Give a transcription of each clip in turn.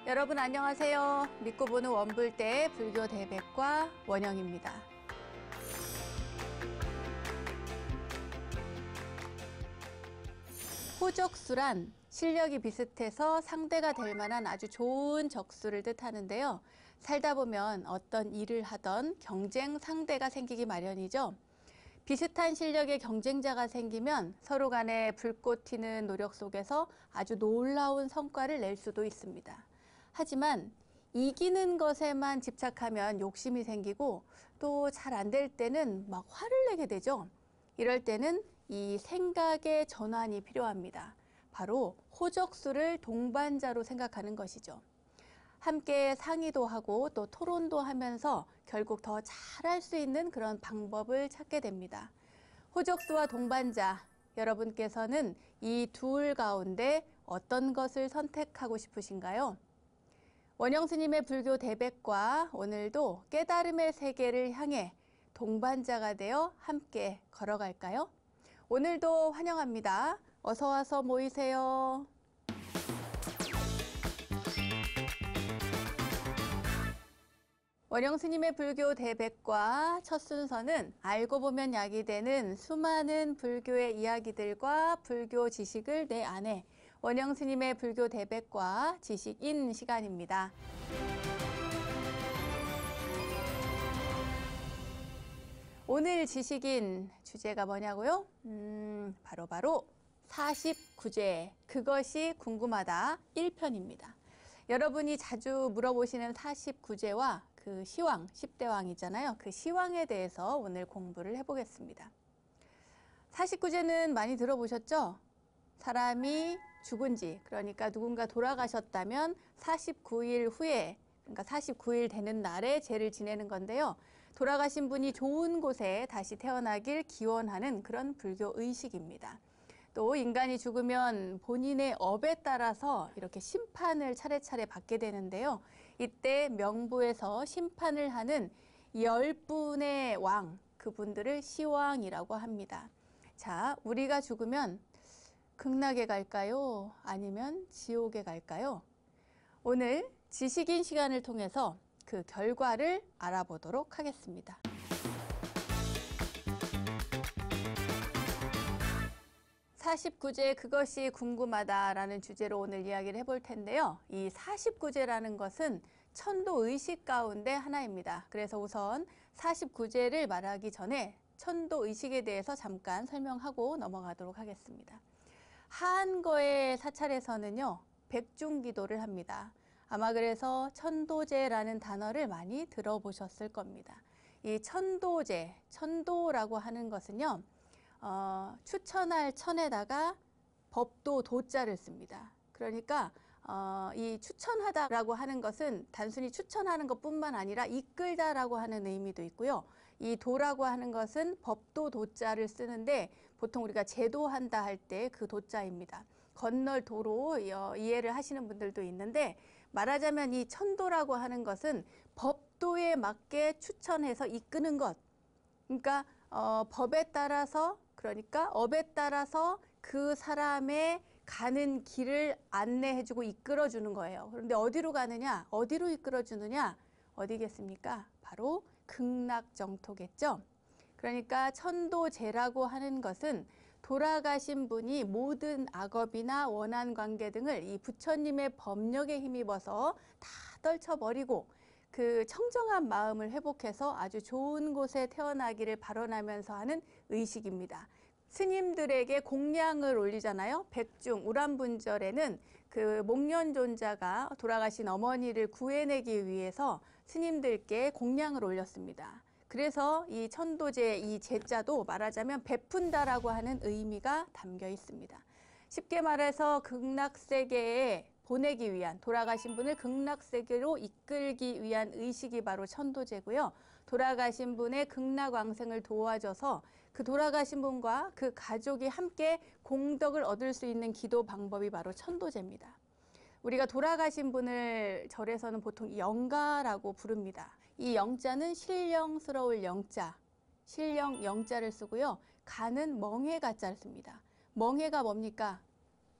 여러분 안녕하세요. 믿고 보는 원불대 불교 대백과 원영입니다. 호적수란 실력이 비슷해서 상대가 될 만한 아주 좋은 적수를 뜻하는데요. 살다 보면 어떤 일을 하던 경쟁 상대가 생기기 마련이죠. 비슷한 실력의 경쟁자가 생기면 서로 간에 불꽃 튀는 노력 속에서 아주 놀라운 성과를 낼 수도 있습니다. 하지만 이기는 것에만 집착하면 욕심이 생기고 또 잘 안 될 때는 막 화를 내게 되죠. 이럴 때는 이 생각의 전환이 필요합니다. 바로 호적수를 동반자로 생각하는 것이죠. 함께 상의도 하고 또 토론도 하면서 결국 더 잘할 수 있는 그런 방법을 찾게 됩니다. 호적수와 동반자, 여러분께서는 이 둘 가운데 어떤 것을 선택하고 싶으신가요? 원영 스님의 불교 대백과 오늘도 깨달음의 세계를 향해 동반자가 되어 함께 걸어갈까요? 오늘도 환영합니다. 어서 와서 모이세요. 원영 스님의 불교 대백과 첫 순서는 알고 보면 약이 되는 수많은 불교의 이야기들과 불교 지식을 내 안에 원영 스님의 불교 대백과 지식인 시간입니다. 오늘 지식인 주제가 뭐냐고요? 바로 49제 그것이 궁금하다 1편입니다. 여러분이 자주 물어보시는 49제와 그 시왕, 10대 왕 있잖아요. 그 시왕에 대해서 오늘 공부를 해보겠습니다. 49제는 많이 들어보셨죠? 사람이 죽은 지, 그러니까 누군가 돌아가셨다면 49일 후에, 그러니까 49일 되는 날에 제를 지내는 건데요. 돌아가신 분이 좋은 곳에 다시 태어나길 기원하는 그런 불교 의식입니다. 또 인간이 죽으면 본인의 업에 따라서 이렇게 심판을 차례차례 받게 되는데요. 이때 명부에서 심판을 하는 10분의 왕, 그분들을 시왕이라고 합니다. 자, 우리가 죽으면 극락에 갈까요? 아니면 지옥에 갈까요? 오늘 지식인 시간을 통해서 그 결과를 알아보도록 하겠습니다. 49제 그것이 궁금하다라는 주제로 오늘 이야기를 해볼 텐데요. 이 49제라는 것은 천도 의식 가운데 하나입니다. 그래서 우선 49제를 말하기 전에 천도 의식에 대해서 잠깐 설명하고 넘어가도록 하겠습니다. 한거의 사찰에서는요, 백중기도를 합니다. 아마 그래서 천도제라는 단어를 많이 들어보셨을 겁니다. 이 천도제, 천도라고 하는 것은요, 추천할 천에다가 법도 도자를 씁니다. 그러니까 이 추천하다라고 하는 것은 단순히 추천하는 것뿐만 아니라 이끌다라고 하는 의미도 있고요. 이 도라고 하는 것은 법도 도자를 쓰는데 보통 우리가 제도한다 할 때 그 도자입니다. 건널 도로 이해를 하시는 분들도 있는데 말하자면 이 천도라고 하는 것은 법도에 맞게 추천해서 이끄는 것. 그러니까 법에 따라서 그러니까 업에 따라서 그 사람의 가는 길을 안내해주고 이끌어주는 거예요. 그런데 어디로 가느냐? 어디로 이끌어주느냐? 어디겠습니까? 바로 극락정토겠죠. 그러니까 천도제라고 하는 것은 돌아가신 분이 모든 악업이나 원한관계 등을 이 부처님의 법력에 힘입어서 다 떨쳐버리고 그 청정한 마음을 회복해서 아주 좋은 곳에 태어나기를 발언하면서 하는 의식입니다. 스님들에게 공양을 올리잖아요. 백중 우람분절에는 그 목련존자가 돌아가신 어머니를 구해내기 위해서 스님들께 공양을 올렸습니다. 그래서 이 천도제 이 제자도 말하자면 베푼다라고 하는 의미가 담겨 있습니다. 쉽게 말해서 극락세계에 보내기 위한, 돌아가신 분을 극락세계로 이끌기 위한 의식이 바로 천도제고요. 돌아가신 분의 극락왕생을 도와줘서 그 돌아가신 분과 그 가족이 함께 공덕을 얻을 수 있는 기도 방법이 바로 천도제입니다. 우리가 돌아가신 분을 절에서는 보통 영가라고 부릅니다. 이 영자는 신령스러울 영자, 신령 영자를 쓰고요. 가는 멍해가자를 씁니다. 멍해가 뭡니까?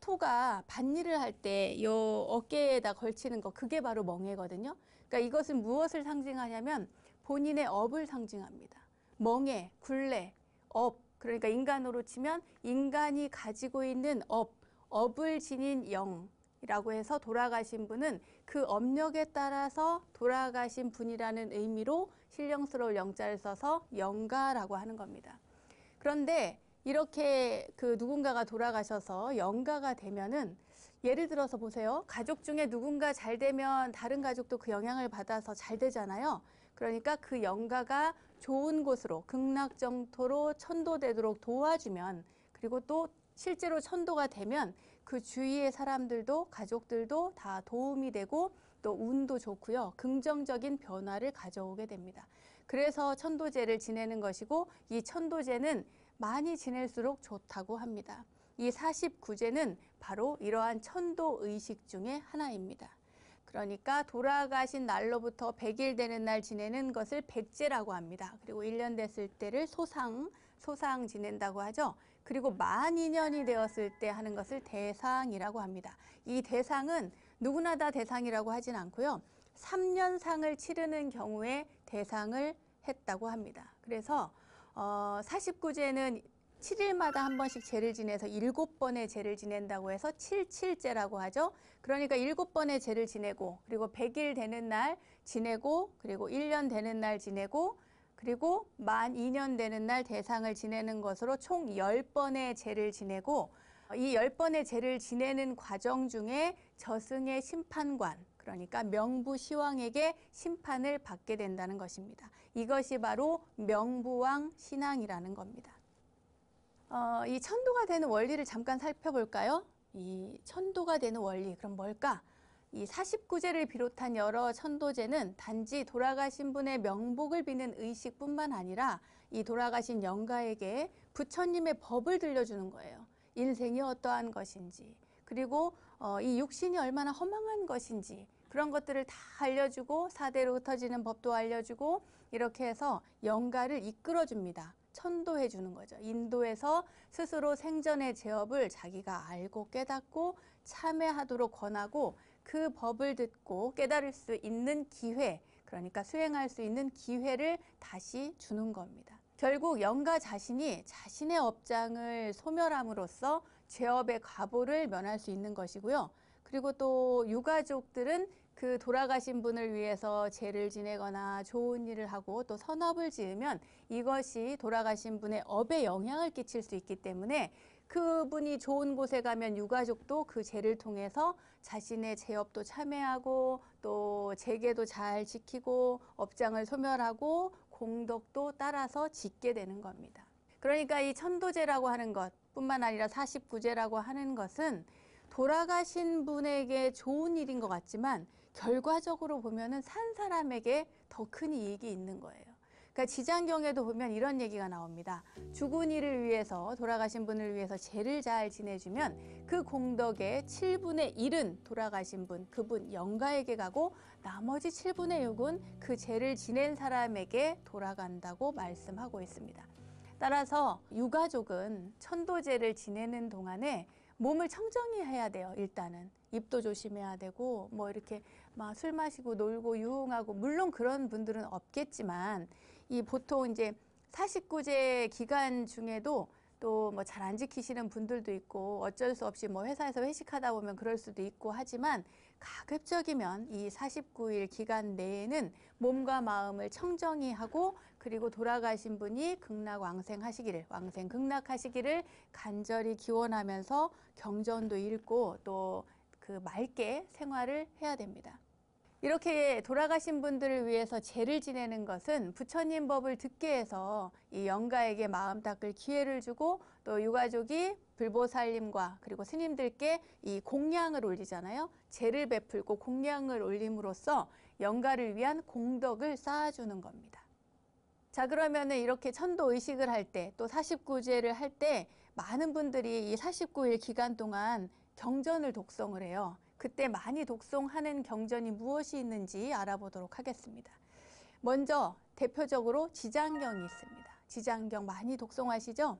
토가 밭일을 할 때 요 어깨에다 걸치는 거 그게 바로 멍에거든요. 그러니까 이것은 무엇을 상징하냐면 본인의 업을 상징합니다. 멍에, 굴레, 업, 그러니까 인간으로 치면 인간이 가지고 있는 업을 지닌 영이라고 해서 돌아가신 분은 그 업력에 따라서 돌아가신 분이라는 의미로 신령스러울 영자를 써서 영가라고 하는 겁니다. 그런데 이렇게 그 누군가가 돌아가셔서 영가가 되면은 예를 들어서 보세요. 가족 중에 누군가 잘 되면 다른 가족도 그 영향을 받아서 잘 되잖아요. 그러니까 그 영가가 좋은 곳으로 극락정토로 천도되도록 도와주면, 그리고 또 실제로 천도가 되면 그 주위의 사람들도 가족들도 다 도움이 되고 또 운도 좋고요. 긍정적인 변화를 가져오게 됩니다. 그래서 천도제를 지내는 것이고, 이 천도제는 많이 지낼수록 좋다고 합니다. 이 49제는 바로 이러한 천도 의식 중에 하나입니다. 그러니까 돌아가신 날로부터 100일 되는 날 지내는 것을 백제라고 합니다. 그리고 1년 됐을 때를 소상 지낸다고 하죠. 그리고 만 2년이 되었을 때 하는 것을 대상이라고 합니다. 이 대상은 누구나 다 대상이라고 하진 않고요. 3년상을 치르는 경우에 대상을 했다고 합니다. 그래서 49제는 7일마다 한 번씩 제를 지내서 7번의 제를 지낸다고 해서 77제라고 하죠. 그러니까 7번의 제를 지내고, 그리고 100일 되는 날 지내고, 그리고 1년 되는 날 지내고, 그리고 만 2년 되는 날 대상을 지내는 것으로 총 10번의 제를 지내고, 이 10번의 제를 지내는 과정 중에 저승의 심판관, 그러니까 명부시왕에게 심판을 받게 된다는 것입니다. 이것이 바로 명부왕 신앙이라는 겁니다. 이 천도가 되는 원리를 잠깐 살펴볼까요? 이 천도가 되는 원리, 그럼 뭘까? 이 49제를 비롯한 여러 천도제는 단지 돌아가신 분의 명복을 비는 의식뿐만 아니라 이 돌아가신 영가에게 부처님의 법을 들려주는 거예요. 인생이 어떠한 것인지, 그리고 이 육신이 얼마나 허망한 것인지, 그런 것들을 다 알려주고 사대로 흩어지는 법도 알려주고, 이렇게 해서 영가를 이끌어줍니다. 천도해 주는 거죠. 인도해서 스스로 생전의 제업을 자기가 알고 깨닫고 참회하도록 권하고, 그 법을 듣고 깨달을 수 있는 기회, 그러니까 수행할 수 있는 기회를 다시 주는 겁니다. 결국 영가 자신이 자신의 업장을 소멸함으로써 죄업의 과보를 면할 수 있는 것이고요. 그리고 또 유가족들은 그 돌아가신 분을 위해서 제를 지내거나 좋은 일을 하고 또 선업을 지으면 이것이 돌아가신 분의 업에 영향을 끼칠 수 있기 때문에, 그분이 좋은 곳에 가면 유가족도 그 제를 통해서 자신의 제업도 참회하고 또 제계도 잘 지키고 업장을 소멸하고 공덕도 따라서 짓게 되는 겁니다. 그러니까 이 천도제라고 하는 것 뿐만 아니라 49제라고 하는 것은 돌아가신 분에게 좋은 일인 것 같지만 결과적으로 보면은 산 사람에게 더 큰 이익이 있는 거예요. 그러니까 지장경에도 보면 이런 얘기가 나옵니다. 죽은 이를 위해서, 돌아가신 분을 위해서 제를 잘 지내주면 그 공덕의 7분의 1은 돌아가신 분, 그분 영가에게 가고 나머지 7분의 6은 그 제를 지낸 사람에게 돌아간다고 말씀하고 있습니다. 따라서 유가족은 천도제를 지내는 동안에 몸을 청정히 해야 돼요. 일단은 입도 조심해야 되고, 뭐 이렇게 막 술 마시고 놀고 유흥하고, 물론 그런 분들은 없겠지만 이 보통 이제 49제 기간 중에도 또 뭐 잘 안 지키시는 분들도 있고, 어쩔 수 없이 뭐 회사에서 회식하다 보면 그럴 수도 있고 하지만, 가급적이면 이 49일 기간 내에는 몸과 마음을 청정히 하고, 그리고 돌아가신 분이 극락왕생하시기를, 왕생극락하시기를 간절히 기원하면서 경전도 읽고 또 그 맑게 생활을 해야 됩니다. 이렇게 돌아가신 분들을 위해서 제를 지내는 것은 부처님 법을 듣게 해서 이 영가에게 마음 닦을 기회를 주고, 또 유가족이 불보살님과 그리고 스님들께 이 공양을 올리잖아요. 제를 베풀고 공양을 올림으로써 영가를 위한 공덕을 쌓아주는 겁니다. 자, 그러면은 이렇게 천도 의식을 할 때, 또 49제를 할 때 많은 분들이 이 49일 기간 동안 경전을 독송을 해요. 그때 많이 독송하는 경전이 무엇이 있는지 알아보도록 하겠습니다. 먼저 대표적으로 지장경이 있습니다. 지장경 많이 독송하시죠?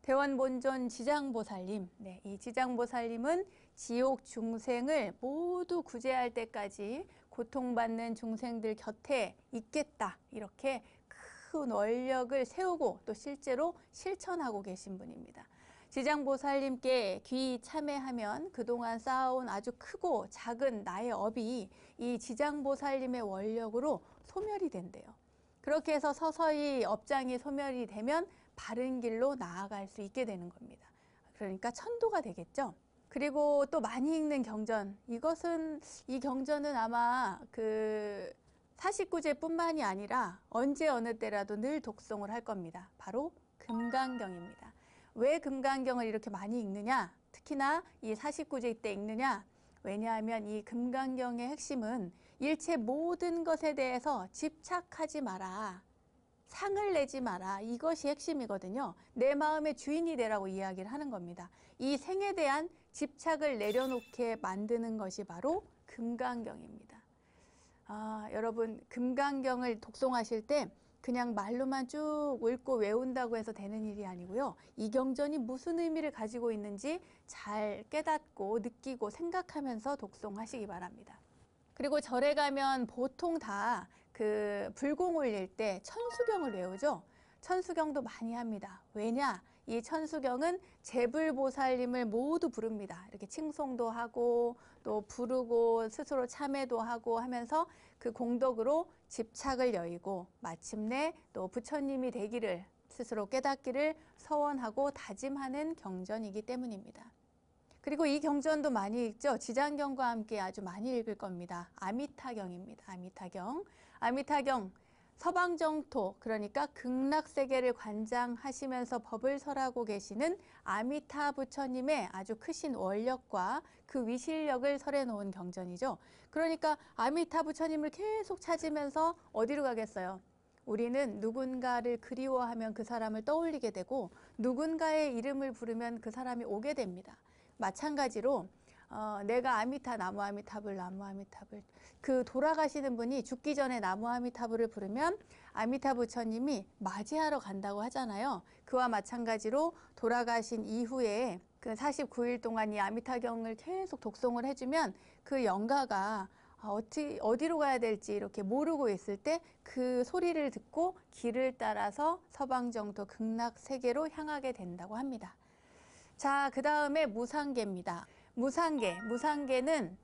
대원본존 지장보살님, 네, 이 지장보살님은 지옥 중생을 모두 구제할 때까지 고통받는 중생들 곁에 있겠다, 이렇게 큰 원력을 세우고 또 실제로 실천하고 계신 분입니다. 지장보살님께 귀 참회하면 그동안 쌓아온 아주 크고 작은 나의 업이 이 지장보살님의 원력으로 소멸이 된대요. 그렇게 해서 서서히 업장이 소멸이 되면 바른 길로 나아갈 수 있게 되는 겁니다. 그러니까 천도가 되겠죠. 그리고 또 많이 읽는 경전, 이 경전은 아마 그 49제뿐만이 아니라 언제 어느 때라도 늘 독송을 할 겁니다. 바로 금강경입니다. 왜 금강경을 이렇게 많이 읽느냐? 특히나 이 49제 때 읽느냐? 왜냐하면 이 금강경의 핵심은 일체 모든 것에 대해서 집착하지 마라, 상을 내지 마라, 이것이 핵심이거든요. 내 마음의 주인이 되라고 이야기를 하는 겁니다. 이 생에 대한 집착을 내려놓게 만드는 것이 바로 금강경입니다. 여러분, 금강경을 독송하실 때 그냥 말로만 쭉 읽고 외운다고 해서 되는 일이 아니고요. 이 경전이 무슨 의미를 가지고 있는지 잘 깨닫고 느끼고 생각하면서 독송하시기 바랍니다. 그리고 절에 가면 보통 다 그 불공 올릴 때 천수경을 외우죠. 천수경도 많이 합니다. 왜냐? 이 천수경은 제불보살님을 모두 부릅니다. 이렇게 칭송도 하고 또 부르고 스스로 참회도 하고 하면서 그 공덕으로 집착을 여의고 마침내 또 부처님이 되기를 스스로 깨닫기를 서원하고 다짐하는 경전이기 때문입니다. 그리고 이 경전도 많이 읽죠. 지장경과 함께 아주 많이 읽을 겁니다. 아미타경입니다. 아미타경, 서방정토, 그러니까 극락세계를 관장하시면서 법을 설하고 계시는 아미타 부처님의 아주 크신 원력과 그 위실력을 설해 놓은 경전이죠. 그러니까 아미타 부처님을 계속 찾으면서 어디로 가겠어요? 우리는 누군가를 그리워하면 그 사람을 떠올리게 되고 누군가의 이름을 부르면 그 사람이 오게 됩니다. 마찬가지로 내가 나무 아미타불 그 돌아가시는 분이 죽기 전에 나무 아미타불을 부르면 아미타 부처님이 맞이하러 간다고 하잖아요. 그와 마찬가지로 돌아가신 이후에 그 49일 동안 이 아미타경을 계속 독송을 해주면 그 영가가 어디로 가야 될지 이렇게 모르고 있을 때 그 소리를 듣고 길을 따라서 서방정토 극락세계로 향하게 된다고 합니다. 자, 그 다음에 무상계입니다. 무상계는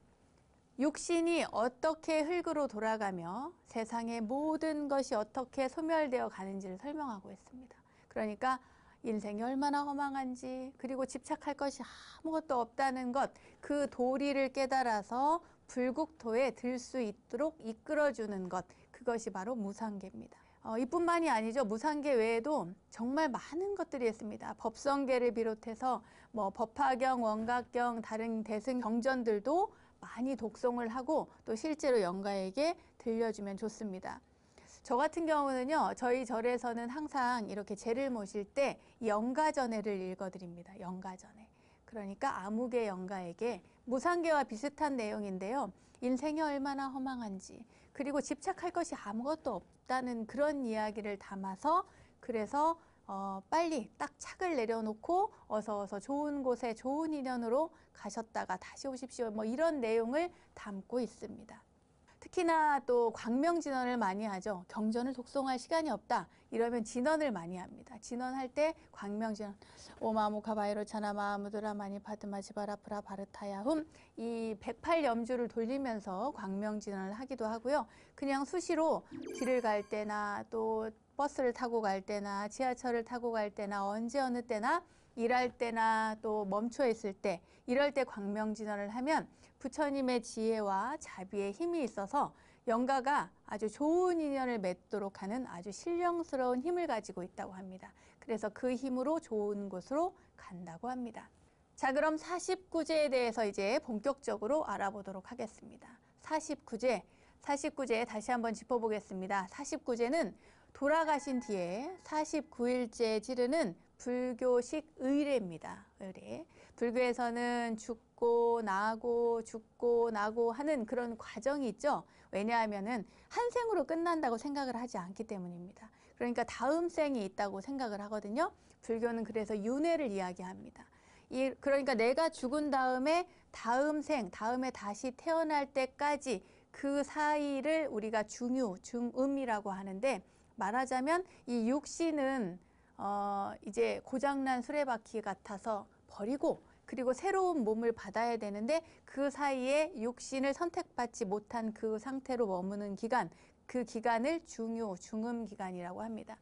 육신이 어떻게 흙으로 돌아가며 세상의 모든 것이 어떻게 소멸되어 가는지를 설명하고 있습니다. 그러니까 인생이 얼마나 허망한지, 그리고 집착할 것이 아무것도 없다는 것, 그 도리를 깨달아서 불국토에 들 수 있도록 이끌어주는 것, 그것이 바로 무상계입니다. 이뿐만이 아니죠. 무상계 외에도 정말 많은 것들이 있습니다. 법성계를 비롯해서 뭐 법화경, 원각경, 다른 대승 경전들도 많이 독송을 하고 또 실제로 영가에게 들려주면 좋습니다. 저 같은 경우는요, 저희 절에서는 항상 이렇게 제를 모실 때 영가전회를 읽어드립니다. 영가전회. 그러니까 아무개 영가에게 무상계와 비슷한 내용인데요. 인생이 얼마나 허망한지, 그리고 집착할 것이 아무것도 없다는 그런 이야기를 담아서, 그래서 빨리 딱 착을 내려놓고 어서 좋은 곳에 좋은 인연으로 가셨다가 다시 오십시오. 뭐 이런 내용을 담고 있습니다. 특히나 또 광명진언을 많이 하죠. 경전을 독송할 시간이 없다. 이러면 진언을 많이 합니다. 진언할 때 광명진언 오마무카 바이로 차나마 아무드라 마니 파드마 지바라프라 바르타야훔 이 108염주를 돌리면서 광명진언을 하기도 하고요. 그냥 수시로 길을 갈 때나 또 버스를 타고 갈 때나 지하철을 타고 갈 때나 언제 어느 때나 일할 때나 또 멈춰 있을 때 이럴 때 광명진언을 하면 부처님의 지혜와 자비의 힘이 있어서 영가가 아주 좋은 인연을 맺도록 하는 아주 신령스러운 힘을 가지고 있다고 합니다. 그래서 그 힘으로 좋은 곳으로 간다고 합니다. 자, 그럼 49제에 대해서 이제 본격적으로 알아보도록 하겠습니다. 49제 다시 한번 짚어보겠습니다. 49제는 돌아가신 뒤에 49일째 지르는 불교식 의례입니다. 의례. 불교에서는 죽고 나고 하는 그런 과정이 있죠. 왜냐하면은 한 생으로 끝난다고 생각을 하지 않기 때문입니다. 그러니까 다음 생이 있다고 생각을 하거든요. 불교는 그래서 윤회를 이야기합니다. 그러니까 내가 죽은 다음에 다음 생, 다음에 다시 태어날 때까지 그 사이를 우리가 중유, 중음이라고 하는데, 말하자면 이 육신은 이제 고장난 수레바퀴 같아서 버리고, 그리고 새로운 몸을 받아야 되는데 그 사이에 육신을 선택받지 못한 그 상태로 머무는 기간, 그 기간을 중유, 중음 기간이라고 합니다.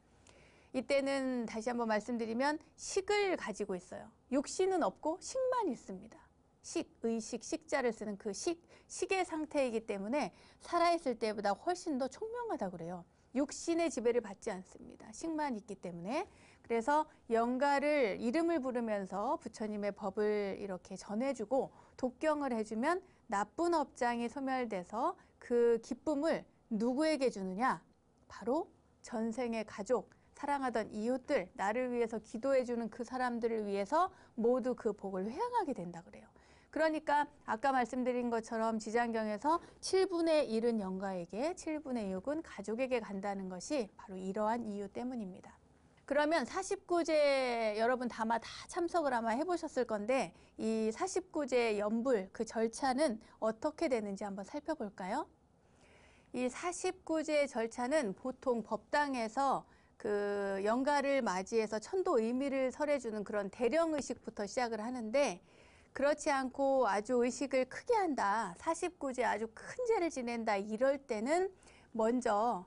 이때는 다시 한번 말씀드리면 식을 가지고 있어요. 육신은 없고 식만 있습니다. 식, 의식, 식자를 쓰는 그 식의 상태이기 때문에 살아있을 때보다 훨씬 더 총명하다고 그래요. 육신의 지배를 받지 않습니다. 식만 있기 때문에. 그래서 영가를 이름을 부르면서 부처님의 법을 이렇게 전해주고 독경을 해주면 나쁜 업장이 소멸돼서 그 기쁨을 누구에게 주느냐? 바로 전생의 가족, 사랑하던 이웃들, 나를 위해서 기도해주는 그 사람들을 위해서 모두 그 복을 회양하게 된다 그래요. 그러니까 아까 말씀드린 것처럼 지장경에서 7분의 1은 영가에게, 7분의 6은 가족에게 간다는 것이 바로 이러한 이유 때문입니다. 그러면 49제 여러분 다 참석을 아마 해보셨을 건데, 이 49제 연불 그 절차는 어떻게 되는지 한번 살펴볼까요? 이 49제 절차는 보통 법당에서 그 영가를 맞이해서 천도 의미를 설해주는 그런 대령의식부터 시작을 하는데, 그렇지 않고 아주 의식을 크게 한다, 49제 아주 큰 제를 지낸다, 이럴 때는 먼저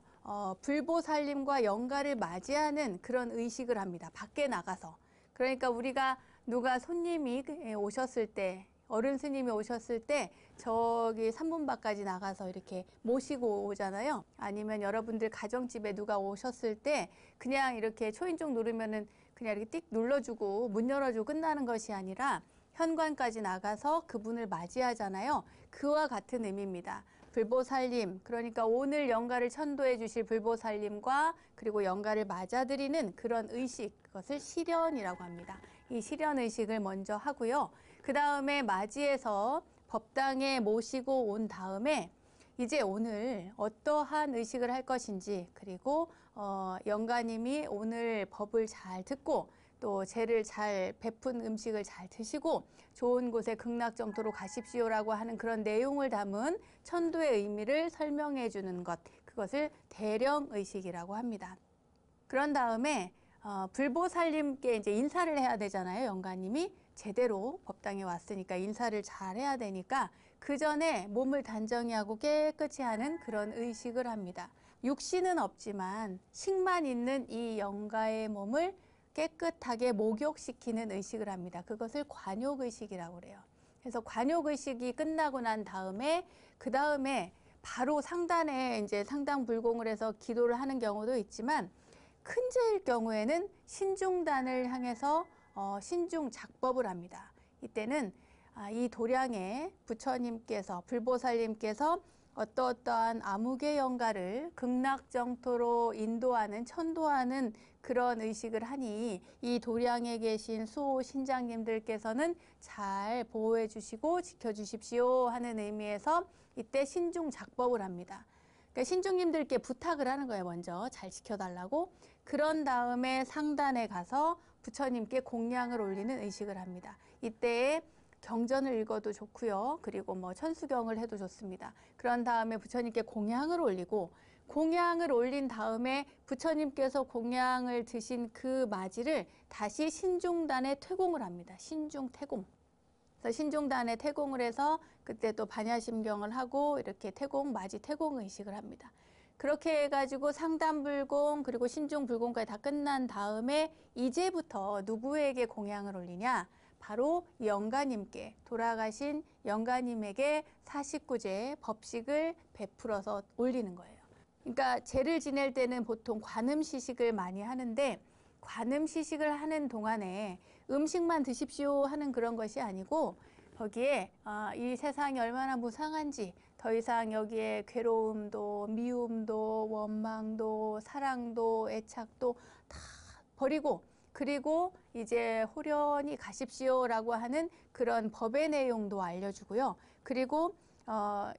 불보살림과 영가를 맞이하는 그런 의식을 합니다. 밖에 나가서. 그러니까 우리가 누가 손님이 오셨을 때, 어른 스님이 오셨을 때 저기 산문밖까지 나가서 이렇게 모시고 오잖아요. 아니면 여러분들 가정집에 누가 오셨을 때 그냥 이렇게 초인종 누르면은 그냥 이렇게 띡 눌러주고 문 열어주고 끝나는 것이 아니라 현관까지 나가서 그분을 맞이하잖아요. 그와 같은 의미입니다. 불보살림, 그러니까 오늘 영가를 천도해 주실 불보살림과 그리고 영가를 맞아드리는 그런 의식, 그것을 실현이라고 합니다. 이 실현의식을 먼저 하고요. 그 다음에 맞이해서 법당에 모시고 온 다음에 이제 오늘 어떠한 의식을 할 것인지, 그리고 영가님이 오늘 법을 잘 듣고 또 제를 잘 베푼 음식을 잘 드시고 좋은 곳에 극락정토로 가십시오라고 하는 그런 내용을 담은 천도의 의미를 설명해 주는 것, 그것을 대령의식이라고 합니다. 그런 다음에 불보살님께 이제 인사를 해야 되잖아요. 영가님이 제대로 법당에 왔으니까 인사를 잘 해야 되니까 그 전에 몸을 단정히 하고 깨끗이 하는 그런 의식을 합니다. 육신은 없지만 식만 있는 이 영가의 몸을 깨끗하게 목욕시키는 의식을 합니다. 그것을 관욕의식이라고 그래요. 그래서 관욕의식이 끝나고 난 다음에 그 다음에 바로 상단에 이제 상당불공을 해서 기도를 하는 경우도 있지만, 큰 제일 경우에는 신중단을 향해서 신중작법을 합니다. 이때는 이 도량에 부처님께서, 불보살님께서 어떠한 아무개 영가를 극락정토로 인도하는, 천도하는 그런 의식을 하니 이 도량에 계신 수호 신장님들께서는 잘 보호해 주시고 지켜주십시오 하는 의미에서 이때 신중작법을 합니다. 그러니까 신중님들께 부탁을 하는 거예요. 먼저 잘 지켜달라고. 그런 다음에 상단에 가서 부처님께 공양을 올리는 의식을 합니다. 이때에 경전을 읽어도 좋고요. 그리고 뭐 천수경을 해도 좋습니다. 그런 다음에 부처님께 공양을 올리고, 공양을 올린 다음에 부처님께서 공양을 드신 그 마지를 다시 신중단에 퇴공을 합니다. 신중퇴공. 그래서 신중단에 퇴공을 해서 그때 또 반야심경을 하고 이렇게 퇴공, 마지 퇴공 의식을 합니다. 그렇게 해가지고 상단불공 그리고 신중불공까지 다 끝난 다음에 이제부터 누구에게 공양을 올리냐? 바로 영가님께, 돌아가신 영가님에게 49제 법식을 베풀어서 올리는 거예요. 그러니까 제를 지낼 때는 보통 관음시식을 많이 하는데, 관음시식을 하는 동안에 음식만 드십시오 하는 그런 것이 아니고, 거기에 이 세상이 얼마나 무상한지, 더 이상 여기에 괴로움도 미움도 원망도 사랑도 애착도 다 버리고, 그리고 이제 호련히 가십시오라고 하는 그런 법의 내용도 알려주고요. 그리고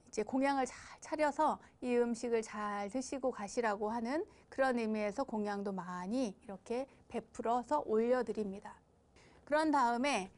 이제 공양을 잘 차려서 이 음식을 잘 드시고 가시라고 하는 그런 의미에서 공양도 많이 이렇게 베풀어서 올려드립니다. 그런 다음에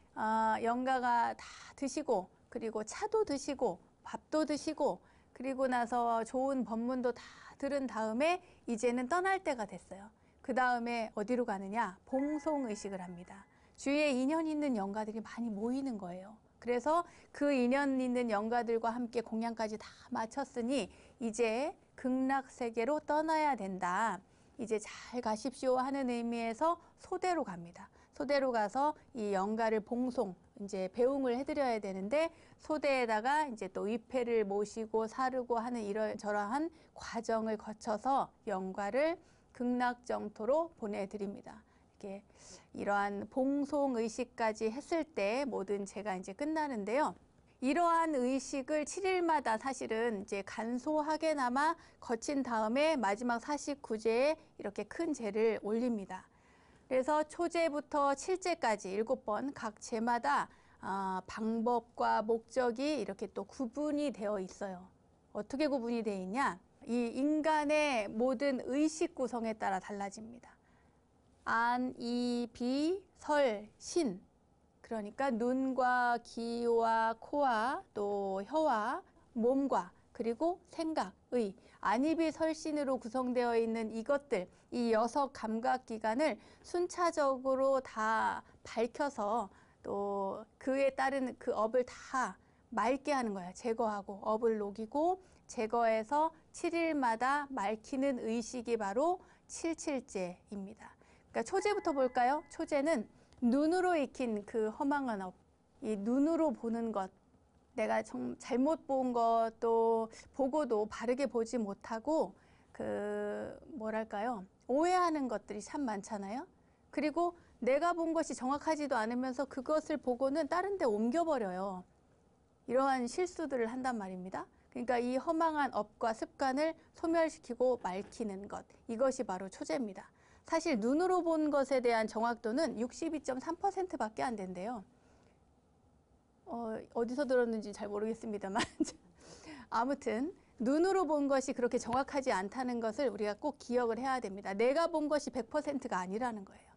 영가가 다 드시고 그리고 차도 드시고 밥도 드시고 그리고 나서 좋은 법문도 다 들은 다음에 이제는 떠날 때가 됐어요. 그 다음에 어디로 가느냐? 봉송의식을 합니다. 주위에 인연 있는 영가들이 많이 모이는 거예요. 그래서 그 인연 있는 영가들과 함께 공양까지 다 마쳤으니 이제 극락세계로 떠나야 된다. 이제 잘 가십시오 하는 의미에서 소대로 갑니다. 소대로 가서 이 영가를 봉송, 이제 배웅을 해드려야 되는데 소대에다가 이제 또 위패를 모시고 사르고 하는 이러저러한 과정을 거쳐서 영가를 극락정토로 보내드립니다. 이렇게 이러한 봉송 의식까지 했을 때 모든 제가 이제 끝나는데요. 이러한 의식을 7일마다 사실은 이제 간소하게나마 거친 다음에 마지막 49제에 이렇게 큰 제를 올립니다. 그래서 초제부터 7제까지 7번 각 제마다 방법과 목적이 이렇게 또 구분이 되어 있어요. 어떻게 구분이 되어 있냐? 이 인간의 모든 의식 구성에 따라 달라집니다. 안, 이, 비, 설, 신. 그러니까 눈과 귀와 코와 또 혀와 몸과 그리고 생각, 의, 안입이 설신으로 구성되어 있는 이것들, 이 6감각기관을 순차적으로 다 밝혀서 또 그에 따른 그 업을 다 맑게 하는 거예요. 제거하고 업을 녹이고 제거해서 7일마다 맑히는 의식이 바로 77제입니다. 그러니까 초제부터 볼까요? 초제는 눈으로 익힌 그 허망한 업, 이 눈으로 보는 것, 내가 잘못 본 것, 또 보고도 바르게 보지 못하고 뭐랄까요? 오해하는 것들이 참 많잖아요. 그리고 내가 본 것이 정확하지도 않으면서 그것을 보고는 다른 데 옮겨버려요. 이러한 실수들을 한단 말입니다. 그러니까 이 허망한 업과 습관을 소멸시키고 맑히는 것, 이것이 바로 초제입니다. 사실 눈으로 본 것에 대한 정확도는 62.3%밖에 안 된대요. 어디서 들었는지 잘 모르겠습니다만 아무튼 눈으로 본 것이 그렇게 정확하지 않다는 것을 우리가 꼭 기억을 해야 됩니다. 내가 본 것이 100%가 아니라는 거예요.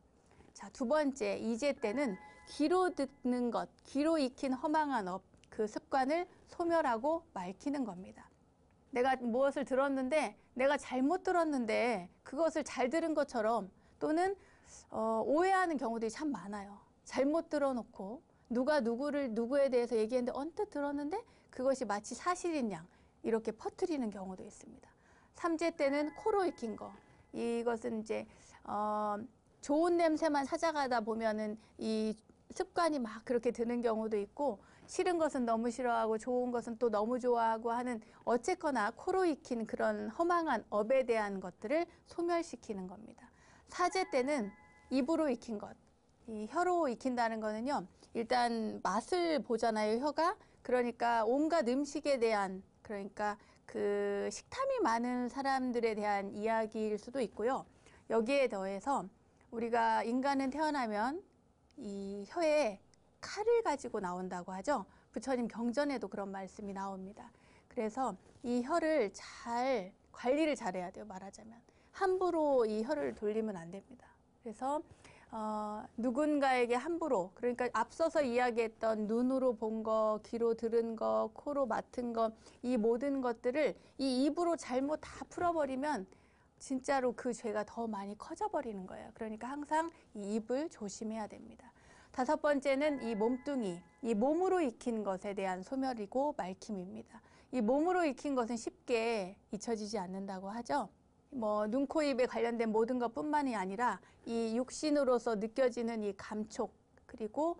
자, 두 번째, 이제 때는 귀로 듣는 것, 귀로 익힌 허망한 업, 그 습관을 소멸하고 맑히는 겁니다. 내가 무엇을 들었는데 내가 잘못 들었는데 그것을 잘 들은 것처럼 또는 오해하는 경우들이 참 많아요. 잘못 들어놓고 누가 누구에 대해서 얘기했는데 언뜻 들었는데 그것이 마치 사실인 양 이렇게 퍼뜨리는 경우도 있습니다. 3제 때는 코로 익힌 거. 이것은 이제 좋은 냄새만 찾아가다 보면은 이 습관이 막 그렇게 드는 경우도 있고 싫은 것은 너무 싫어하고 좋은 것은 또 너무 좋아하고 하는 어쨌거나 코로 익힌 그런 허망한 업에 대한 것들을 소멸시키는 겁니다. 4제 때는 입으로 익힌 것. 이 혀로 익힌다는 거는요. 일단 맛을 보잖아요, 혀가. 그러니까 온갖 음식에 대한 그러니까 그 식탐이 많은 사람들에 대한 이야기일 수도 있고요. 여기에 더해서 우리가 인간은 태어나면 이 혀에 칼을 가지고 나온다고 하죠. 부처님 경전에도 그런 말씀이 나옵니다. 그래서 이 혀를 잘 관리를 잘해야 돼요. 말하자면 함부로 이 혀를 돌리면 안 됩니다. 그래서 누군가에게 함부로 그러니까 앞서서 이야기했던 눈으로 본 거, 귀로 들은 거, 코로 맡은 거 이 모든 것들을 이 입으로 잘못 다 풀어버리면 진짜로 그 죄가 더 많이 커져버리는 거예요. 그러니까 항상 이 입을 조심해야 됩니다. 5번째는 이 몸뚱이, 이 몸으로 익힌 것에 대한 소멸이고 맑힘입니다. 이 몸으로 익힌 것은 쉽게 잊혀지지 않는다고 하죠. 뭐 눈, 코, 입에 관련된 모든 것뿐만이 아니라 이 육신으로서 느껴지는 이 감촉 그리고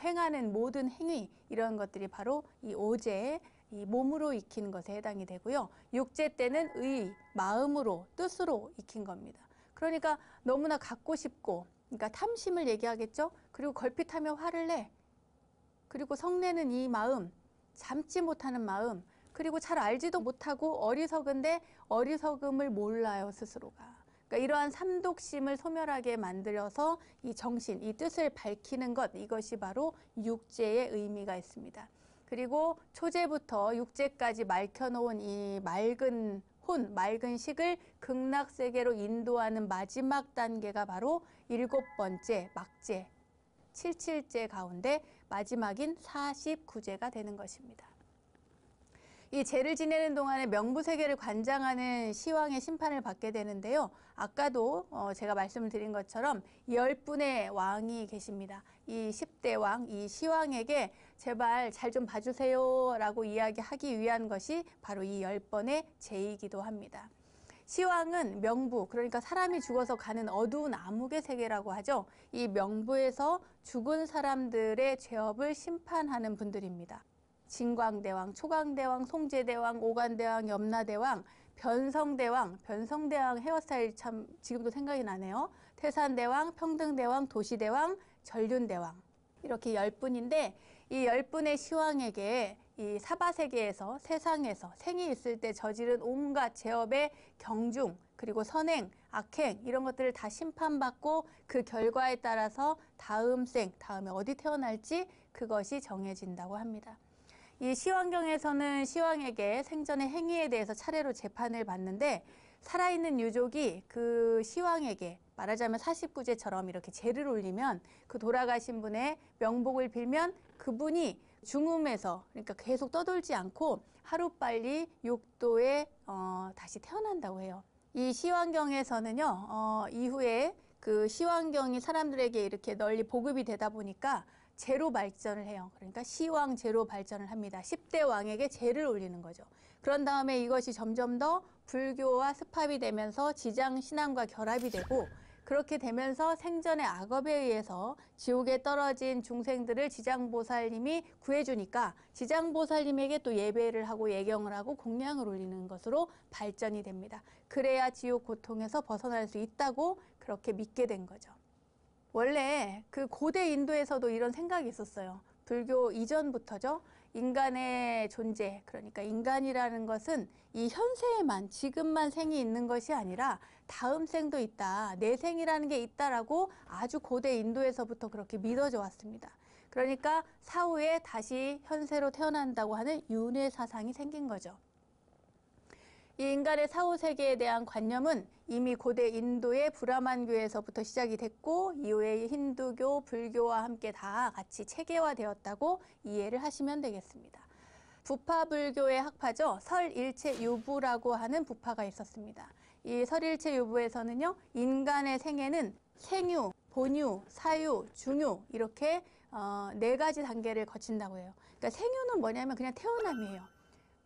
행하는 모든 행위 이런 것들이 바로 이 5제 이 몸으로 익힌 것에 해당이 되고요. 6제 때는 의, 마음으로, 뜻으로 익힌 겁니다. 그러니까 너무나 갖고 싶고 그러니까 탐심을 얘기하겠죠. 그리고 걸핏하면 화를 내. 그리고 성내는 이 마음, 참지 못하는 마음, 그리고 잘 알지도 못하고 어리석은데 어리석음을 몰라요, 스스로가. 그러니까 이러한 삼독심을 소멸하게 만들어서 이 정신, 이 뜻을 밝히는 것, 이것이 바로 육제의 의미가 있습니다. 그리고 초제부터 육제까지 맑혀놓은 이 맑은 혼, 맑은 식을 극락세계로 인도하는 마지막 단계가 바로 7번째 막제, 77제 가운데 마지막인 49제가 되는 것입니다. 이 제를 지내는 동안에 명부세계를 관장하는 시왕의 심판을 받게 되는데요. 아까도 제가 말씀을 드린 것처럼 10분의 왕이 계십니다. 이 10대 왕, 이 시왕에게 제발 잘 좀 봐주세요 라고 이야기하기 위한 것이 바로 이 10번의 제이기도 합니다. 시왕은 명부, 그러니까 사람이 죽어서 가는 어두운 암흑의 세계라고 하죠. 이 명부에서 죽은 사람들의 죄업을 심판하는 분들입니다. 진광대왕, 초광대왕, 송제대왕, 오간대왕, 염라대왕, 변성대왕, 변성대왕 헤어스타일 참 지금도 생각이 나네요. 태산대왕, 평등대왕, 도시대왕, 전륜대왕 이렇게 10분인데 이 10분의 시왕에게 이 사바세계에서 세상에서 생이 있을 때 저지른 온갖 죄업의 경중 그리고 선행, 악행 이런 것들을 다 심판받고 그 결과에 따라서 다음 생, 다음에 어디 태어날지 그것이 정해진다고 합니다. 이 시왕경에서는 시왕에게 생전의 행위에 대해서 차례로 재판을 받는데 살아있는 유족이 그 시왕에게 말하자면 49제처럼 이렇게 제를 올리면 그 돌아가신 분의 명복을 빌면 그분이 중음에서 그러니까 계속 떠돌지 않고 하루빨리 육도에 다시 태어난다고 해요. 이 시왕경에서는요 이후에 그 시왕경이 사람들에게 이렇게 널리 보급이 되다 보니까 제로 발전을 해요. 그러니까 시왕 제로 발전을 합니다. 10대 왕에게 제를 올리는 거죠. 그런 다음에 이것이 점점 더 불교와 습합이 되면서 지장 신앙과 결합이 되고 그렇게 되면서 생전의 악업에 의해서 지옥에 떨어진 중생들을 지장보살님이 구해주니까 지장보살님에게 또 예배를 하고 예경을 하고 공양을 올리는 것으로 발전이 됩니다. 그래야 지옥 고통에서 벗어날 수 있다고 그렇게 믿게 된 거죠. 원래 그 고대 인도에서도 이런 생각이 있었어요. 불교 이전부터죠. 인간의 존재, 그러니까 인간이라는 것은 이 현세에만 지금만 생이 있는 것이 아니라 다음 생도 있다. 내생이라는 게 있다라고 아주 고대 인도에서부터 그렇게 믿어져 왔습니다. 그러니까 사후에 다시 현세로 태어난다고 하는 윤회 사상이 생긴 거죠. 이 인간의 사후세계에 대한 관념은 이미 고대 인도의 브라만교에서부터 시작이 됐고 이후에 힌두교, 불교와 함께 다 같이 체계화되었다고 이해를 하시면 되겠습니다. 부파불교의 학파죠. 설일체유부라고 하는 부파가 있었습니다. 이 설일체유부에서는요. 인간의 생애는 생유, 본유, 사유, 중유 이렇게 4가지 단계를 거친다고 해요. 그러니까 생유는 뭐냐면 그냥 태어남이에요.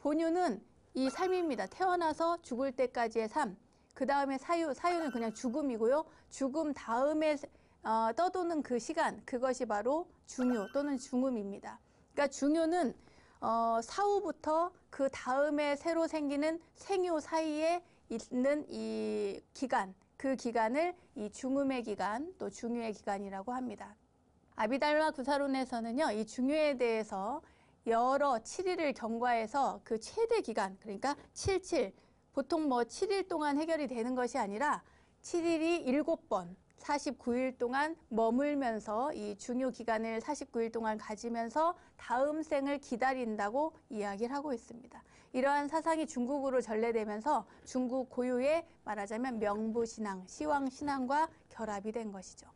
본유는 이 삶입니다. 태어나서 죽을 때까지의 삶. 그 다음에 사유는 그냥 죽음이고요. 죽음 다음에 떠도는 그 시간, 그것이 바로 중유 또는 중음입니다. 그러니까 중유는 사후부터 그 다음에 새로 생기는 생유 사이에 있는 이 기간, 그 기간을 이 중음의 기간, 또 중유의 기간이라고 합니다. 아비달마 구사론에서는요, 이 중유에 대해서 여러 7일을 경과해서 그 최대 기간, 그러니까 77, 보통 뭐 7일 동안 해결이 되는 것이 아니라 7일이 7번, 49일 동안 머물면서 이 중요 기간을 49일 동안 가지면서 다음 생을 기다린다고 이야기를 하고 있습니다. 이러한 사상이 중국으로 전래되면서 중국 고유의 말하자면 명부신앙, 시왕신앙과 결합이 된 것이죠.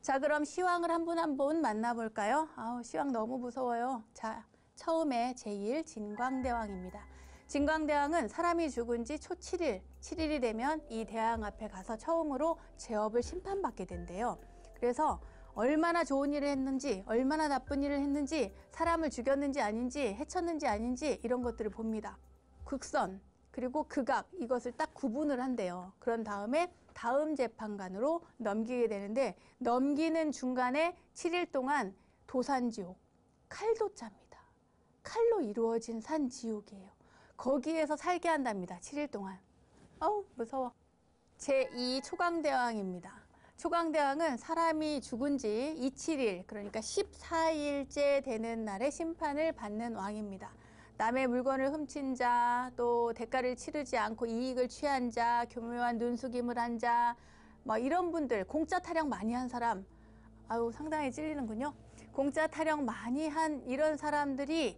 자, 그럼 시왕을 한 분 한 분 만나볼까요? 시왕 너무 무서워요. 자, 처음에 제1 진광대왕입니다. 진광대왕은 사람이 죽은 지 초 7일, 7일이 되면 이 대왕 앞에 가서 처음으로 죄업을 심판받게 된대요. 그래서 얼마나 좋은 일을 했는지, 얼마나 나쁜 일을 했는지, 사람을 죽였는지 아닌지, 해쳤는지 아닌지 이런 것들을 봅니다. 극선, 그리고 극악 이것을 딱 구분을 한대요. 그런 다음에 다음 재판관으로 넘기게 되는데 넘기는 중간에 7일 동안 도산지옥, 칼도짜입니다. 칼로 이루어진 산지옥이에요. 거기에서 살게 한답니다. 7일 동안. 무서워. 제2 초광대왕입니다. 초광대왕은 사람이 죽은 지 27일, 그러니까 14일째 되는 날에 심판을 받는 왕입니다. 남의 물건을 훔친 자, 또 대가를 치르지 않고 이익을 취한 자, 교묘한 눈속임을 한 자, 뭐 이런 분들, 공짜 타령 많이 한 사람, 상당히 찔리는군요. 공짜 타령 많이 한 이런 사람들이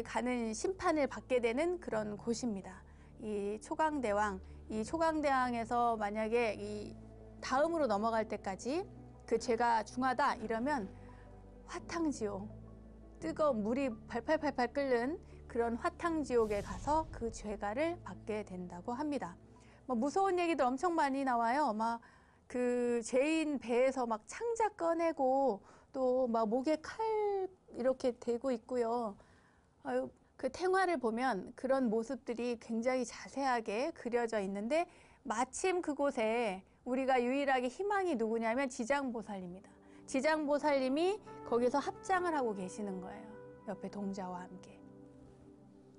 가는 심판을 받게 되는 그런 곳입니다. 이 초강대왕, 이 초강대왕에서 만약에 이 다음으로 넘어갈 때까지 그 죄가 중하다 이러면 화탕지옥, 뜨거운 물이 팔팔팔팔 끓는 그런 화탕지옥에 가서 그 죄가를 받게 된다고 합니다. 뭐 무서운 얘기들 엄청 많이 나와요. 막 그 죄인 배에서 막 창자 꺼내고 또 막 목에 칼 이렇게 대고 있고요. 아유, 그 탱화를 보면 그런 모습들이 굉장히 자세하게 그려져 있는데 마침 그곳에 우리가 유일하게 희망이 누구냐면 지장보살입니다. 지장보살님이 거기서 합장을 하고 계시는 거예요. 옆에 동자와 함께.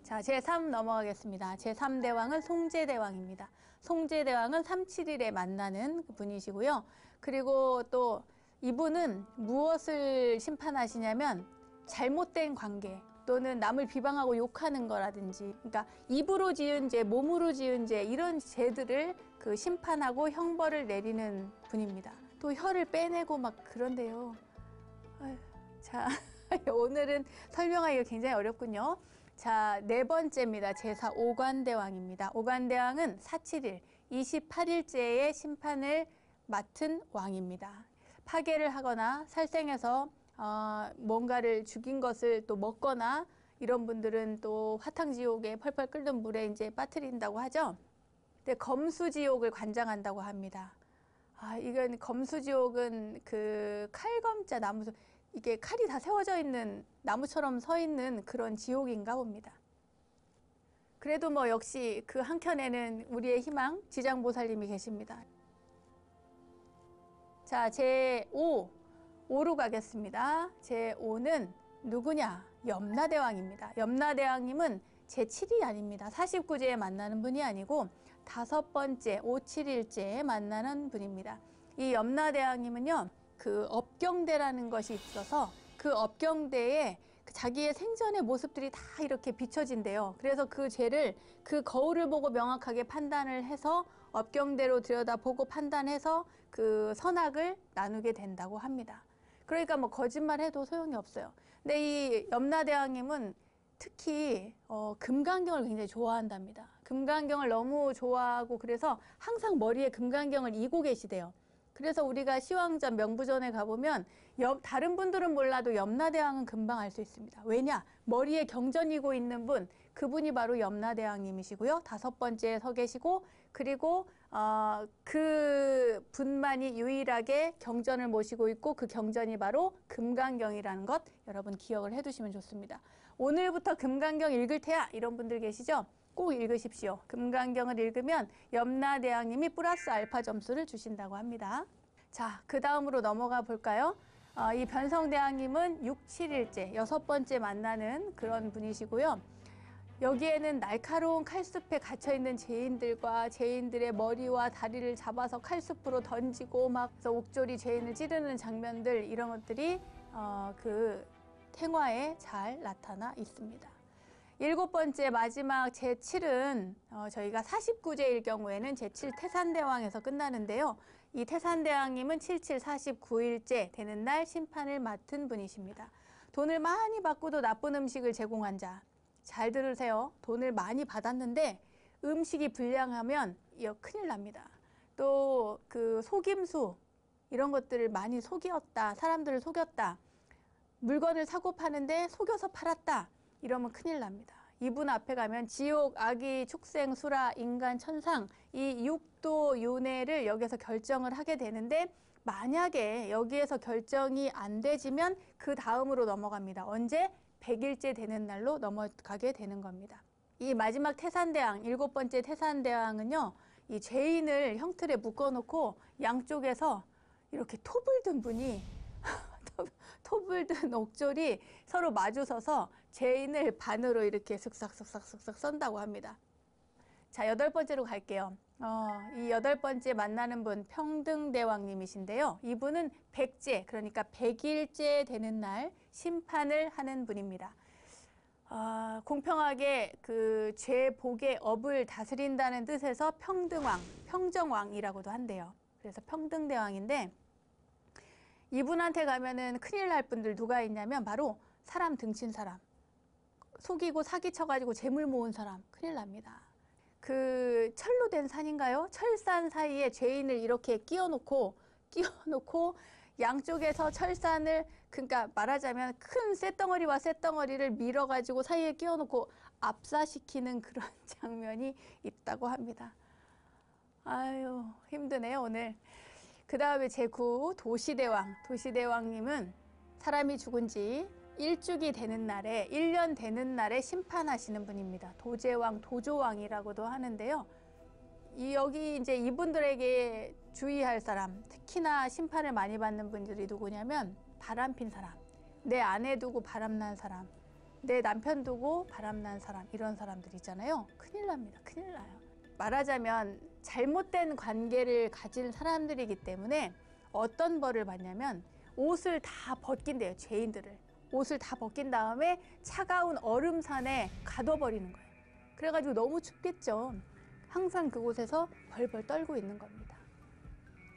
자, 제3 넘어가겠습니다. 제3대왕은 송제대왕입니다. 송제대왕은 3·7일에 만나는 분이시고요. 그리고 또 이분은 무엇을 심판하시냐면 잘못된 관계 또는 남을 비방하고 욕하는 거라든지, 그러니까 입으로 지은 죄, 몸으로 지은 죄 이런 죄들을 그 심판하고 형벌을 내리는 분입니다. 또 혀를 빼내고 막 그런데요. 아유, 자, 오늘은 설명하기가 굉장히 어렵군요. 자, 네 번째입니다. 제4 오관대왕입니다. 오관대왕은 4·7일, 28일째의 심판을 맡은 왕입니다. 파괴를 하거나 살생해서 뭔가를 죽인 것을 또 먹거나 이런 분들은 또 화탕지옥에 펄펄 끓는 물에 이제 빠뜨린다고 하죠. 근데 검수지옥을 관장한다고 합니다. 이건 검수지옥은 그 칼검자 나무, 이게 칼이 다 세워져 있는 나무처럼 서 있는 그런 지옥인가 봅니다. 그래도 뭐 역시 그 한켠에는 우리의 희망 지장보살님이 계십니다. 자, 제5로 가겠습니다. 제5는 누구냐? 염라대왕입니다. 염라대왕님은 제7이 아닙니다. 49제에 만나는 분이 아니고 5번째 5·7일째에 만나는 분입니다. 이 염라대왕님은요, 그 업경대라는 것이 있어서 그 업경대에 자기의 생전의 모습들이 다 이렇게 비춰진대요. 그래서 그 죄를 그 거울을 보고 명확하게 판단을 해서 업경대로 들여다보고 판단해서 그 선악을 나누게 된다고 합니다. 그러니까 뭐 거짓말해도 소용이 없어요. 근데 이 염라대왕님은 특히 금강경을 굉장히 좋아한답니다. 금강경을 너무 좋아하고 그래서 항상 머리에 금강경을 이고 계시대요. 그래서 우리가 시황전 명부전에 가보면 다른 분들은 몰라도 염라대왕은 금방 알 수 있습니다. 왜냐? 머리에 경전이고 있는 분, 그분이 바로 염라대왕님이시고요. 5번째에 서 계시고 그리고 그 분만이 유일하게 경전을 모시고 있고 그 경전이 바로 금강경이라는 것 여러분 기억을 해두시면 좋습니다. 오늘부터 금강경 읽을 테야 이런 분들 계시죠? 꼭 읽으십시오. 금강경을 읽으면 염라대왕님이 플러스 알파 점수를 주신다고 합니다. 자, 그 다음으로 넘어가 볼까요? 이 변성대왕님은 6·7일째 6번째 만나는 그런 분이시고요. 여기에는 날카로운 칼숲에 갇혀있는 죄인들과 죄인들의 머리와 다리를 잡아서 칼숲으로 던지고 막 옥졸이 죄인을 찌르는 장면들 이런 것들이 그 탱화에 잘 나타나 있습니다. 7번째 마지막 제7은 저희가 49제일 경우에는 제7 태산대왕에서 끝나는데요. 이 태산대왕님은 7·7 49일째 되는 날 심판을 맡은 분이십니다. 돈을 많이 받고도 나쁜 음식을 제공한 자. 잘 들으세요. 돈을 많이 받았는데 음식이 불량하면 이거 큰일 납니다. 또 그 속임수 이런 것들을 많이 속였다. 사람들을 속였다. 물건을 사고 파는데 속여서 팔았다. 이러면 큰일 납니다. 이분 앞에 가면 지옥, 아기, 축생, 수라, 인간, 천상 이 6도 윤회를 여기서 결정을 하게 되는데 만약에 여기에서 결정이 안 되지면 그 다음으로 넘어갑니다. 언제? 100일째 되는 날로 넘어가게 되는 겁니다. 이 마지막 태산대왕, 7번째 태산대왕은요. 이 죄인을 형틀에 묶어놓고 양쪽에서 이렇게 톱을 든 분이 톱을 든 옥졸이 서로 마주서서 죄인을 반으로 이렇게 슥싹슥싹슥싹 썬다고 합니다. 자, 8번째로 갈게요. 이 8번째 만나는 분 평등대왕님이신데요. 이분은 100제, 그러니까 100일째 되는 날 심판을 하는 분입니다. 공평하게 그 죄복의 업을 다스린다는 뜻에서 평등왕, 평정왕이라고도 한대요. 그래서 평등대왕인데 이분한테 가면은 큰일 날 분들 누가 있냐면 바로 사람 등친 사람, 속이고 사기쳐가지고 재물 모은 사람 큰일 납니다. 그 철로 된 산인가요? 철산 사이에 죄인을 이렇게 끼워놓고 양쪽에서 철산을, 그러니까 말하자면 큰 쇳덩어리와 쇳덩어리를 밀어가지고 사이에 끼워놓고 압사시키는 그런 장면이 있다고 합니다. 아유, 힘드네요, 오늘. 그 다음에 제9 도시대왕. 도시대왕님은 사람이 죽은 지 1주기 되는 날에, 1년 되는 날에 심판하시는 분입니다. 도제왕, 도조왕이라고도 하는데요. 여기 이제 이분들에게 주의할 사람, 특히나 심판을 많이 받는 분들이 누구냐면 바람핀 사람, 내 아내 두고 바람난 사람, 내 남편 두고 바람난 사람, 이런 사람들 있잖아요. 큰일 납니다. 큰일 나요. 말하자면 잘못된 관계를 가진 사람들이기 때문에 어떤 벌을 받냐면 옷을 다 벗긴대요. 죄인들을. 옷을 다 벗긴 다음에 차가운 얼음산에 가둬버리는 거예요. 그래가지고 너무 춥겠죠. 항상 그곳에서 벌벌 떨고 있는 겁니다.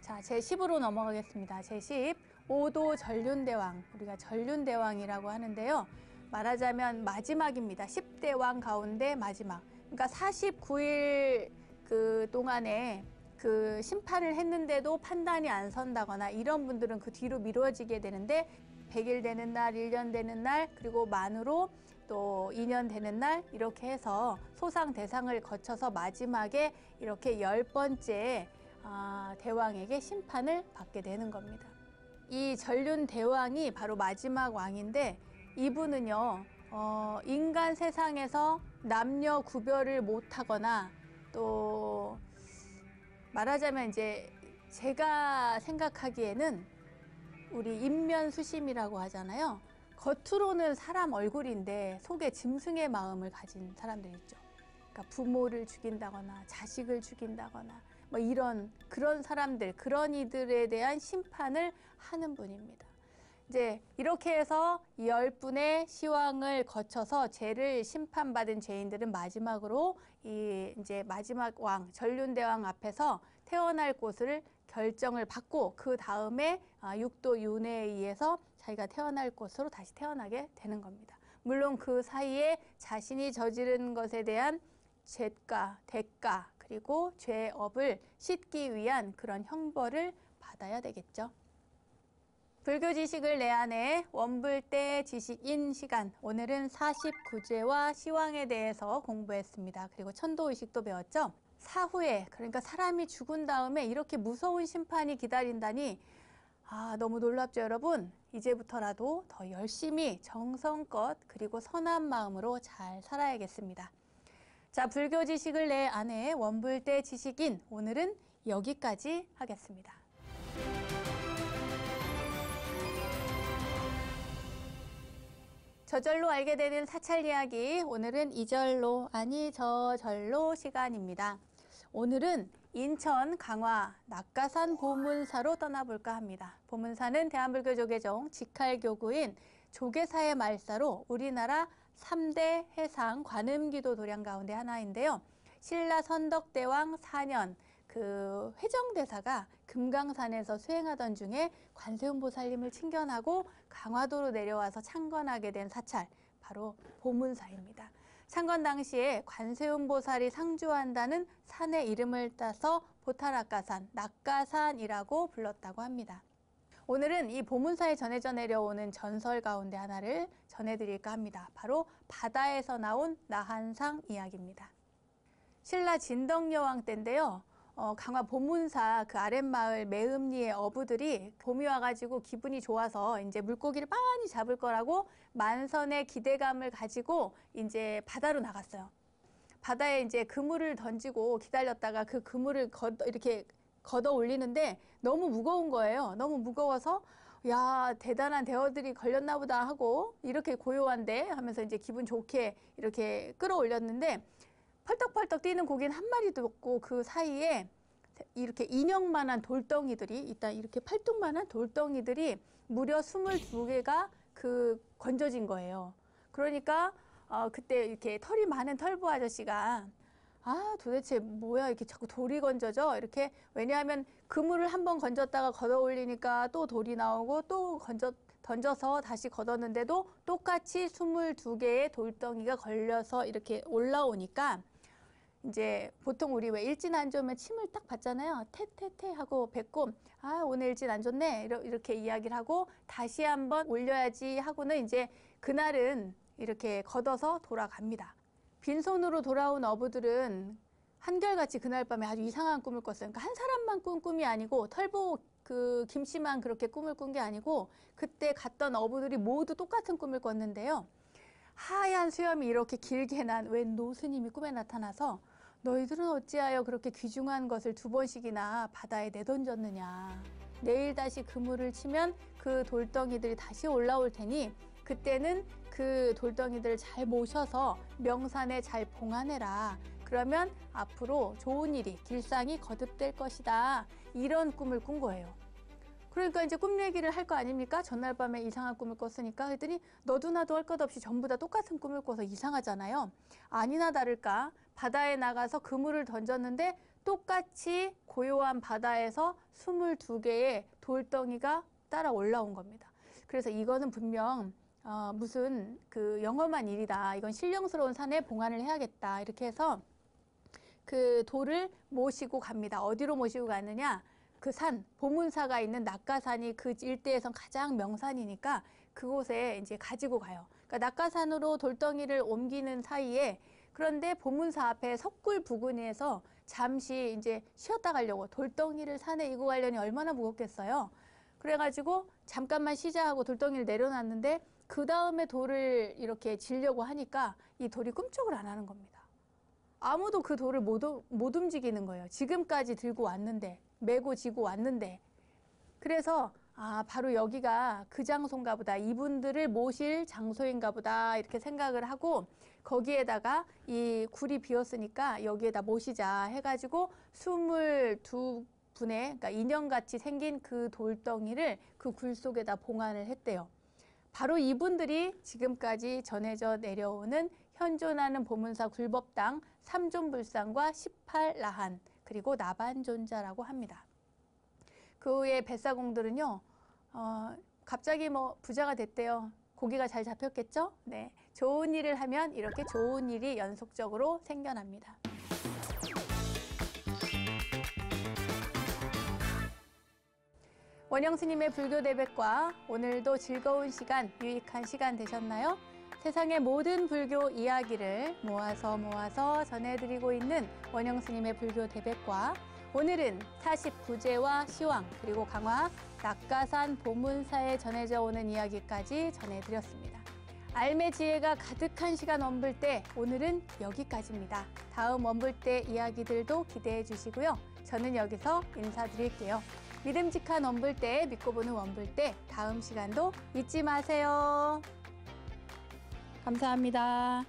자, 제10으로 넘어가겠습니다. 제10, 오도 전륜대왕. 우리가 전륜대왕이라고 하는데요. 말하자면 마지막입니다. 10대 왕 가운데 마지막. 그러니까 49일 그 동안에 그 심판을 했는데도 판단이 안 선다거나 이런 분들은 그 뒤로 미뤄지게 되는데 100일 되는 날, 1년 되는 날, 그리고 만으로 또 2년 되는 날, 이렇게 해서 소상 대상을 거쳐서 마지막에 이렇게 10번째 대왕에게 심판을 받게 되는 겁니다. 이 전륜 대왕이 바로 마지막 왕인데 이분은요, 인간 세상에서 남녀 구별을 못하거나 또 말하자면 이제 제가 생각하기에는 우리 인면수심이라고 하잖아요. 겉으로는 사람 얼굴인데 속에 짐승의 마음을 가진 사람들 있죠. 그러니까 부모를 죽인다거나 자식을 죽인다거나 뭐 그런 사람들, 그런 이들에 대한 심판을 하는 분입니다. 이제 이렇게 해서 10분의 시황을 거쳐서 죄를 심판받은 죄인들은 마지막으로 이제 마지막 왕, 전륜대왕 앞에서 태어날 곳을 결정을 받고 그 다음에 육도 윤회에 의해서 자기가 태어날 곳으로 다시 태어나게 되는 겁니다. 물론 그 사이에 자신이 저지른 것에 대한 죄가, 대가, 그리고 죄업을 씻기 위한 그런 형벌을 받아야 되겠죠. 불교 지식을 내 안에 원불대 지식인 시간. 오늘은 49제와 시황에 대해서 공부했습니다. 그리고 천도의식도 배웠죠. 사후에, 그러니까 사람이 죽은 다음에 이렇게 무서운 심판이 기다린다니 너무 놀랍죠, 여러분? 이제부터라도 더 열심히 정성껏 그리고 선한 마음으로 잘 살아야겠습니다. 자, 불교 지식을 내 안에 원불대 지식인, 오늘은 여기까지 하겠습니다. 저절로 알게 되는 사찰 이야기, 오늘은 이절로 아니 저절로 시간입니다. 오늘은 인천 강화 낙가산 보문사로 떠나볼까 합니다. 보문사는 대한불교 조계종 직할교구인 조계사의 말사로 우리나라 3대 해상 관음기도 도량 가운데 하나인데요. 신라 선덕대왕 4년 그 회정대사가 금강산에서 수행하던 중에 관세음보살님을 친견하고 강화도로 내려와서 창건하게 된 사찰, 바로 보문사입니다. 창건 당시에 관세음보살이 상주한다는 산의 이름을 따서 보타락가산, 낙가산이라고 불렀다고 합니다. 오늘은 이 보문사에 전해져 내려오는 전설 가운데 하나를 전해드릴까 합니다. 바로 바다에서 나온 나한상 이야기입니다. 신라 진덕여왕 때인데요. 강화 보문사 그 아랫마을 매음리의 어부들이 봄이 와가지고 기분이 좋아서 이제 물고기를 많이 잡을 거라고 만선의 기대감을 가지고 이제 바다로 나갔어요. 바다에 이제 그물을 던지고 기다렸다가 그 그물을 이렇게 걷어 올리는데 너무 무거운 거예요. 너무 무거워서 야, 대단한 대어들이 걸렸나 보다 하고 이렇게 고요한데 하면서 이제 기분 좋게 이렇게 끌어올렸는데 펄떡펄떡 뛰는 고기는 한 마리도 없고 그 사이에 이렇게 인형만한 돌덩이들이 일단 이렇게 팔뚝만한 돌덩이들이 무려 22개가 건져진 거예요. 그러니까 그때 이렇게 털이 많은 털보 아저씨가 도대체 뭐야 이렇게 자꾸 돌이 건져져 이렇게. 왜냐하면 그물을 한번 건졌다가 걷어 올리니까 또 돌이 나오고 또 던져서 다시 걷었는데도 똑같이 22개의 돌덩이가 걸려서 이렇게 올라오니까 이제 보통 우리 왜 일진 안 좋으면 침을 딱 받잖아요. 태태태 하고 뱉고 아 오늘 일진 안 좋네 이렇게 이야기를 하고 다시 한번 올려야지 하고는 이제 그날은 이렇게 걷어서 돌아갑니다. 빈손으로 돌아온 어부들은 한결같이 그날 밤에 아주 이상한 꿈을 꿨어요. 그러니까 한 사람만 꾼 꿈이 아니고 털보 그 김씨만 그렇게 꿈을 꾼 게 아니고 그때 갔던 어부들이 모두 똑같은 꿈을 꿨는데요. 하얀 수염이 이렇게 길게 난 웬 노스님이 꿈에 나타나서 너희들은 어찌하여 그렇게 귀중한 것을 2번씩이나 바다에 내던졌느냐. 내일 다시 그물을 치면 그 돌덩이들이 다시 올라올 테니 그때는 그 돌덩이들을 잘 모셔서 명산에 잘 봉안해라. 그러면 앞으로 좋은 일이 길상이 거듭될 것이다. 이런 꿈을 꾼 거예요. 그러니까 이제 꿈 얘기를 할 거 아닙니까? 전날 밤에 이상한 꿈을 꿨으니까 했더니 너도 나도 할 것 없이 전부 다 똑같은 꿈을 꿔서 이상하잖아요. 아니나 다를까 바다에 나가서 그물을 던졌는데 똑같이 고요한 바다에서 22개의 돌덩이가 따라 올라온 겁니다. 그래서 이거는 분명 무슨 그 영험한 일이다. 이건 신령스러운 산에 봉안을 해야겠다. 이렇게 해서 그 돌을 모시고 갑니다. 어디로 모시고 가느냐? 그 산, 보문사가 있는 낙가산이 그 일대에선 가장 명산이니까 그곳에 이제 가지고 가요. 그러니까 낙가산으로 돌덩이를 옮기는 사이에 그런데 보문사 앞에 석굴 부근에서 잠시 이제 쉬었다 가려고 돌덩이를 산에 이고 가려니 얼마나 무겁겠어요. 그래가지고 잠깐만 쉬자 하고 돌덩이를 내려놨는데 그 다음에 돌을 이렇게 지려고 하니까 이 돌이 꿈쩍을 안 하는 겁니다. 아무도 그 돌을 못 움직이는 거예요. 지금까지 들고 왔는데 메고 지고 왔는데. 그래서 바로 여기가 그 장소인가 보다. 이분들을 모실 장소인가 보다 이렇게 생각을 하고 거기에다가 이 굴이 비었으니까 여기에다 모시자 해가지고 22분의 그러니까 인형같이 생긴 그 돌덩이를 그 굴 속에다 봉안을 했대요. 바로 이분들이 지금까지 전해져 내려오는 현존하는 보문사 굴법당 3존불상과 18라한 그리고 나반존자라고 합니다. 그 후에 뱃사공들은요, 갑자기 뭐 부자가 됐대요. 고기가 잘 잡혔겠죠? 네, 좋은 일을 하면 이렇게 좋은 일이 연속적으로 생겨납니다. 원영스님의 불교 대백과 오늘도 즐거운 시간, 유익한 시간 되셨나요? 세상의 모든 불교 이야기를 모아서 전해드리고 있는 원영스님의 불교 대백과 오늘은 49제와 시황 그리고 강화 낙가산 보문사에 전해져 오는 이야기까지 전해드렸습니다. 알매 지혜가 가득한 시간 원불대 오늘은 여기까지입니다. 다음 원불대 이야기들도 기대해 주시고요. 저는 여기서 인사드릴게요. 믿음직한 원불대, 믿고 보는 원불대 다음 시간도 잊지 마세요. 감사합니다.